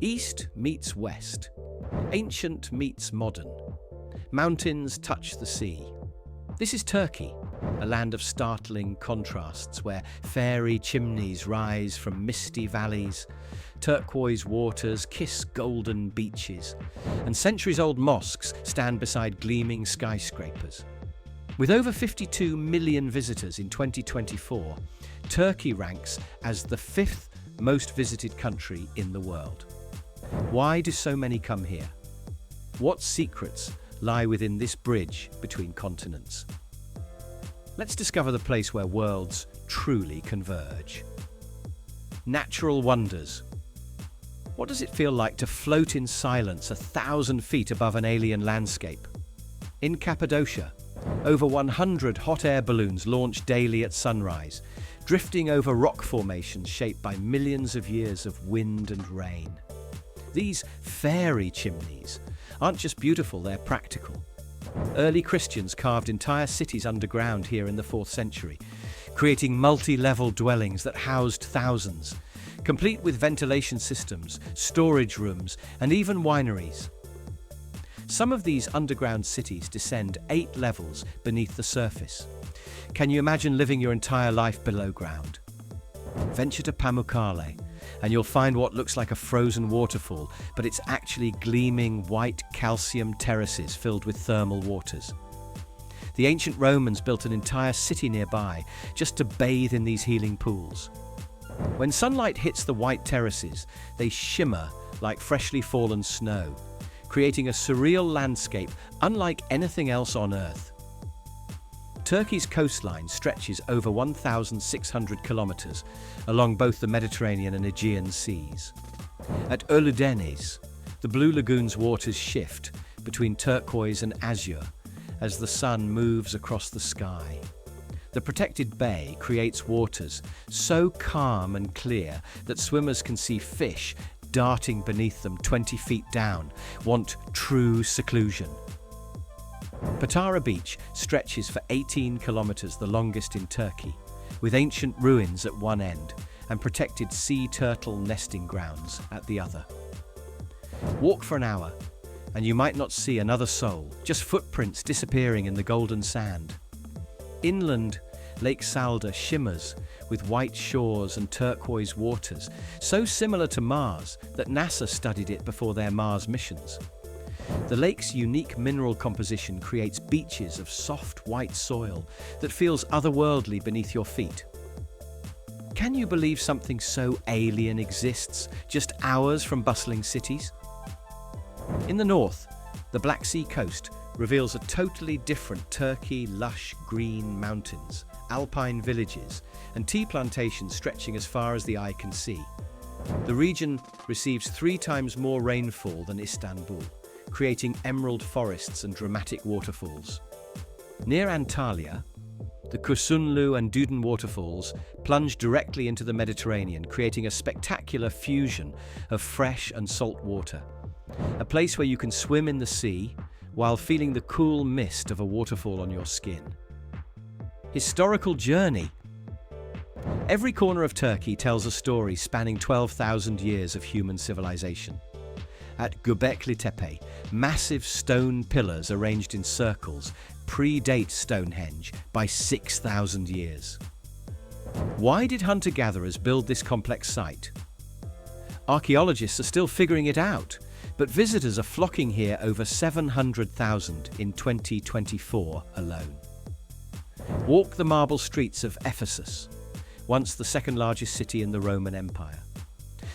East meets West. Ancient meets modern. Mountains touch the sea. This is Turkey, a land of startling contrasts where fairy chimneys rise from misty valleys, turquoise waters kiss golden beaches, and centuries-old mosques stand beside gleaming skyscrapers. With over 52 million visitors in 2024, Turkey ranks as the fifth most visited country in the world. Why do so many come here? What secrets lie within this bridge between continents? Let's discover the place where worlds truly converge. Natural wonders. What does it feel like to float in silence 1,000 feet above an alien landscape? In Cappadocia, over 100 hot air balloons launch daily at sunrise, drifting over rock formations shaped by millions of years of wind and rain. These fairy chimneys aren't just beautiful, they're practical. Early Christians carved entire cities underground here in the 4th century, creating multi-level dwellings that housed thousands, complete with ventilation systems, storage rooms, and even wineries. Some of these underground cities descend 8 levels beneath the surface. Can you imagine living your entire life below ground? Venture to Pamukkale, and you'll find what looks like a frozen waterfall, but it's actually gleaming white calcium terraces filled with thermal waters. The ancient Romans built an entire city nearby just to bathe in these healing pools. When sunlight hits the white terraces, they shimmer like freshly fallen snow, creating a surreal landscape unlike anything else on Earth. Turkey's coastline stretches over 1,600 kilometers along both the Mediterranean and Aegean seas. At Ölüdeniz, the Blue Lagoon's waters shift between turquoise and azure as the sun moves across the sky. The protected bay creates waters so calm and clear that swimmers can see fish darting beneath them 20 feet down, want true seclusion. Patara Beach stretches for 18 kilometers, the longest in Turkey, with ancient ruins at one end and protected sea turtle nesting grounds at the other. Walk for an hour and you might not see another soul, just footprints disappearing in the golden sand. Inland, Lake Salda shimmers with white shores and turquoise waters, so similar to Mars that NASA studied it before their Mars missions. The lake's unique mineral composition creates beaches of soft white soil that feels otherworldly beneath your feet. Can you believe something so alien exists just hours from bustling cities? In the north, the Black Sea coast reveals a totally different Turkey: lush green mountains, alpine villages, and tea plantations stretching as far as the eye can see. The region receives 3 times more rainfall than Istanbul, creating emerald forests and dramatic waterfalls. Near Antalya, the Kusunlu and Duden waterfalls plunge directly into the Mediterranean, creating a spectacular fusion of fresh and salt water. A place where you can swim in the sea while feeling the cool mist of a waterfall on your skin. Historical journey. Every corner of Turkey tells a story spanning 12,000 years of human civilization. At Göbekli Tepe, massive stone pillars arranged in circles predate Stonehenge by 6,000 years. Why did hunter-gatherers build this complex site? Archaeologists are still figuring it out, but visitors are flocking here over 700,000 in 2024 alone. Walk the marble streets of Ephesus, once the second largest city in the Roman Empire.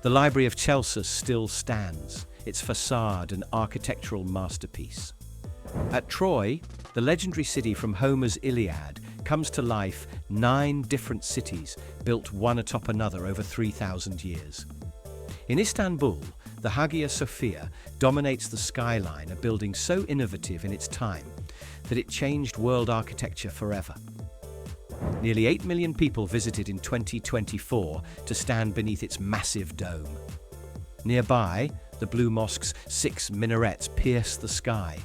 The Library of Chelsea still stands, its facade an architectural masterpiece. At Troy, the legendary city from Homer's Iliad comes to life 9 different cities built one atop another over 3,000 years. In Istanbul, the Hagia Sophia dominates the skyline, a building so innovative in its time that it changed world architecture forever. Nearly 8 million people visited in 2024 to stand beneath its massive dome. Nearby, the Blue Mosque's 6 minarets pierce the sky,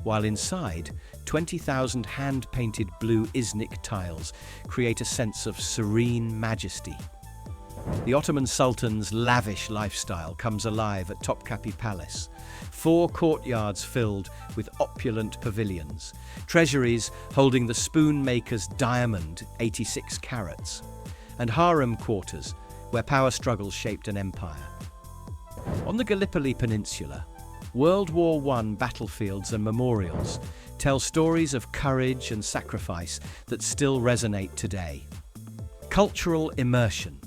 while inside, 20,000 hand-painted blue Iznik tiles create a sense of serene majesty. The Ottoman Sultan's lavish lifestyle comes alive at Topkapi Palace. 4 courtyards filled with opulent pavilions, treasuries holding the spoon-maker's diamond 86 carats, and harem quarters where power struggles shaped an empire. On the Gallipoli Peninsula, World War I battlefields and memorials tell stories of courage and sacrifice that still resonate today. Cultural immersion.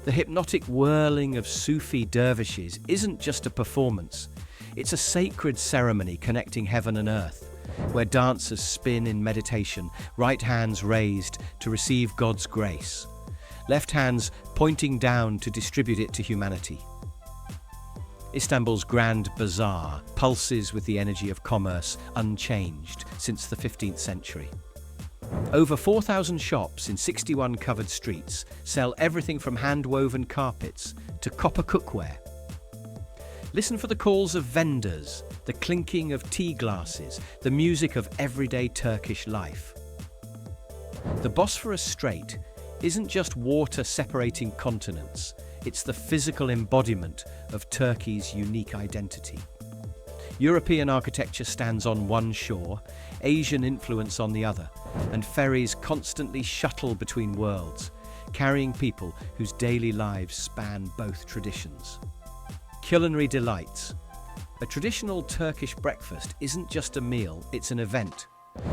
The hypnotic whirling of Sufi dervishes isn't just a performance, it's a sacred ceremony connecting heaven and earth, where dancers spin in meditation, right hands raised to receive God's grace, left hands pointing down to distribute it to humanity. Istanbul's Grand Bazaar pulses with the energy of commerce unchanged since the 15th century. Over 4,000 shops in 61 covered streets sell everything from hand-woven carpets to copper cookware. Listen for the calls of vendors, the clinking of tea glasses, the music of everyday Turkish life. The Bosphorus Strait isn't just water separating continents, it's the physical embodiment of Turkey's unique identity. European architecture stands on one shore, Asian influence on the other, and ferries constantly shuttle between worlds, carrying people whose daily lives span both traditions. Culinary delights. A traditional Turkish breakfast isn't just a meal, it's an event.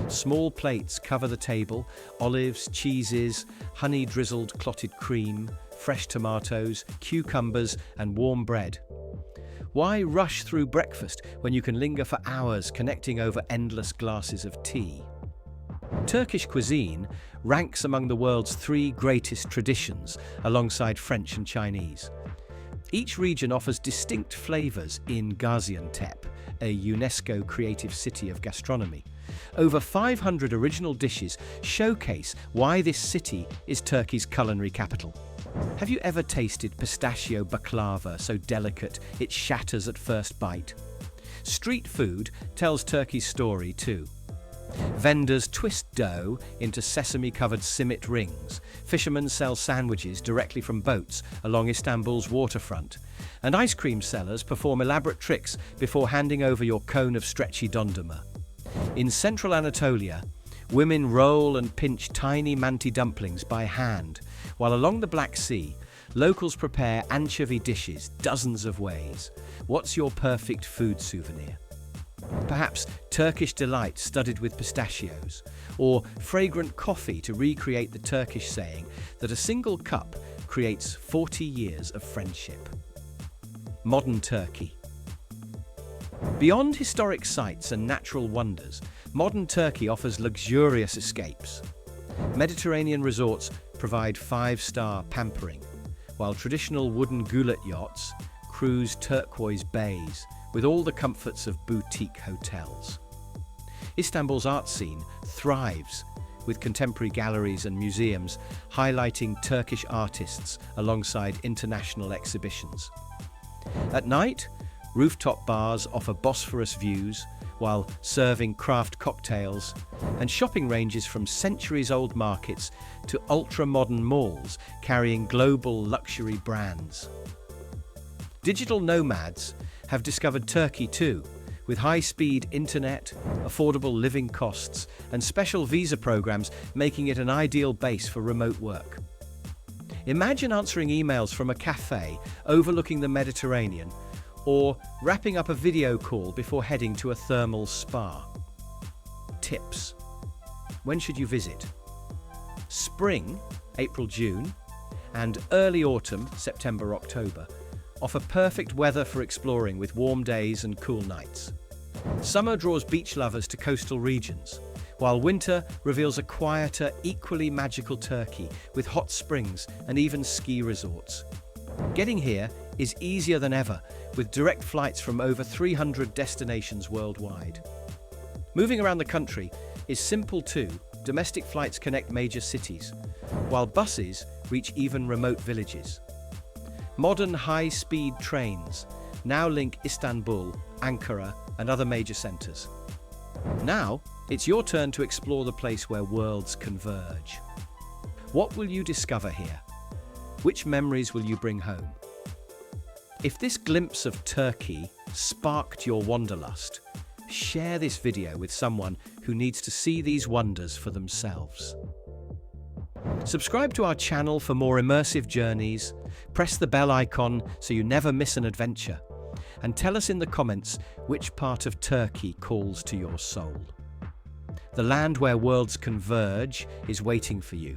Small plates cover the table, olives, cheeses, honey-drizzled clotted cream, fresh tomatoes, cucumbers, and warm bread. Why rush through breakfast when you can linger for hours connecting over endless glasses of tea? Turkish cuisine ranks among the world's 3 greatest traditions, alongside French and Chinese. Each region offers distinct flavors in Gaziantep, a UNESCO creative city of gastronomy. Over 500 original dishes showcase why this city is Turkey's culinary capital. Have you ever tasted pistachio baklava, so delicate it shatters at first bite? Street food tells Turkey's story too. Vendors twist dough into sesame-covered simit rings. Fishermen sell sandwiches directly from boats along Istanbul's waterfront. And ice cream sellers perform elaborate tricks before handing over your cone of stretchy dondurma. In central Anatolia, women roll and pinch tiny manti dumplings by hand, while along the Black Sea, locals prepare anchovy dishes dozens of ways. What's your perfect food souvenir? Perhaps Turkish delight studded with pistachios, or fragrant coffee to recreate the Turkish saying that a single cup creates 40 years of friendship. Modern Turkey. Beyond historic sites and natural wonders, modern Turkey offers luxurious escapes. Mediterranean resorts provide 5-star pampering, while traditional wooden gulet yachts cruise turquoise bays with all the comforts of boutique hotels. Istanbul's art scene thrives with contemporary galleries and museums highlighting Turkish artists alongside international exhibitions. At night, rooftop bars offer Bosphorus views while serving craft cocktails, and shopping ranges from centuries-old markets to ultra-modern malls carrying global luxury brands. Digital nomads have discovered Turkey too, with high-speed internet, affordable living costs, and special visa programs making it an ideal base for remote work. Imagine answering emails from a cafe overlooking the Mediterranean, or wrapping up a video call before heading to a thermal spa. Tips. When should you visit? Spring, April-June, and early autumn, September-October, offer perfect weather for exploring with warm days and cool nights. Summer draws beach lovers to coastal regions, while winter reveals a quieter, equally magical Turkey with hot springs and even ski resorts. Getting here is easier than ever, with direct flights from over 300 destinations worldwide. Moving around the country is simple too. Domestic flights connect major cities, while buses reach even remote villages. Modern high-speed trains now link Istanbul, Ankara, and other major centres. Now, it's your turn to explore the place where worlds converge. What will you discover here? Which memories will you bring home? If this glimpse of Turkey sparked your wanderlust, share this video with someone who needs to see these wonders for themselves. Subscribe to our channel for more immersive journeys, press the bell icon so you never miss an adventure, and tell us in the comments which part of Turkey calls to your soul. The land where worlds converge is waiting for you.